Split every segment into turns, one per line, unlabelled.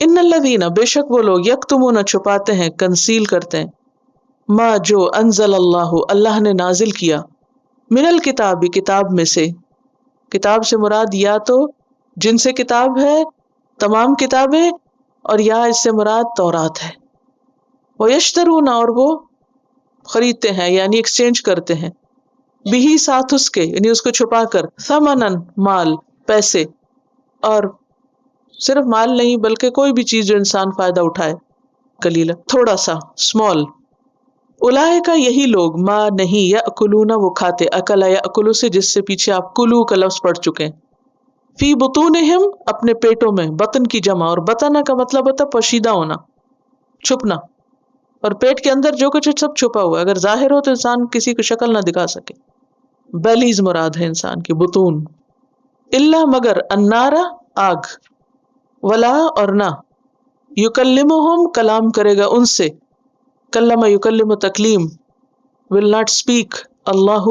ان الذین بے شک وہ لوگ یکتمون چھپاتے ہیں کنسیل کرتے ہیں ما جو انزل اللہ نے نازل کیا من الکتاب کتاب میں سے. کتاب سے مراد یا تو جن سے کتاب ہے تمام کتابیں اور یا اس سے مراد تورات ہے. وَيَشْتَرُونَ اور وہ خریدتے ہیں یعنی ایکسچینج کرتے ہیں بھی ساتھ اس کے یعنی اس کو چھپا کر ثمنن مال پیسے اور صرف مال نہیں بلکہ کوئی بھی چیز جو انسان فائدہ اٹھائے قلیلا تھوڑا سا اسمال. اولئک یہی لوگ ما نہیں یاکلون وہ کھاتے اکل یاکلو سے جس سے پیچھے آپ کلو کا لفظ پڑھ چکے ہیں فی بطونہم اپنے پیٹوں میں بطن کی جمع اور بطن کا مطلب ہوتا ہے پوشیدہ ہونا چھپنا اور پیٹ کے اندر جو کچھ سب چھپا ہوا ہے اگر ظاہر ہو تو انسان کسی کو شکل نہ دکھا سکے. بیلیز مراد ہے انسان کی بطون. الا مگر النارا آگ ولا اور نہ یکلمہم کلام کرے گا ان سے کلم یکلم تکلیم will not speak اللہ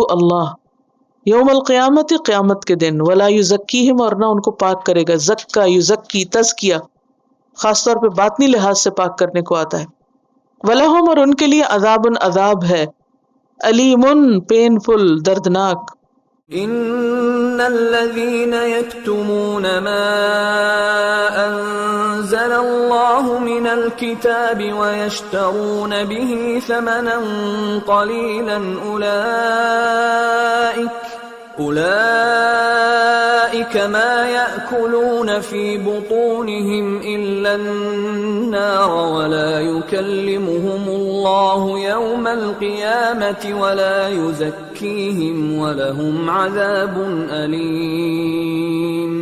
یوم القیامت قیامت کے دن ولا یزکیہم اور نہ ان کو پاک کرے گا. زکا یزکی تزکیہ خاص طور پہ باطنی لحاظ سے پاک کرنے کو آتا ہے. ولہم اور ان کے لیے عذاب ہے علیم پینفل دردناک.
ان الذين يكتمون ما انزل الله من الكتاب ويشترون به ثمنا قليلا اولئك ما يأكلون في بطونهم الا النار ولا يكلمهم الله يوم القيامة ولا يزكيهم ولهم عذاب أليم.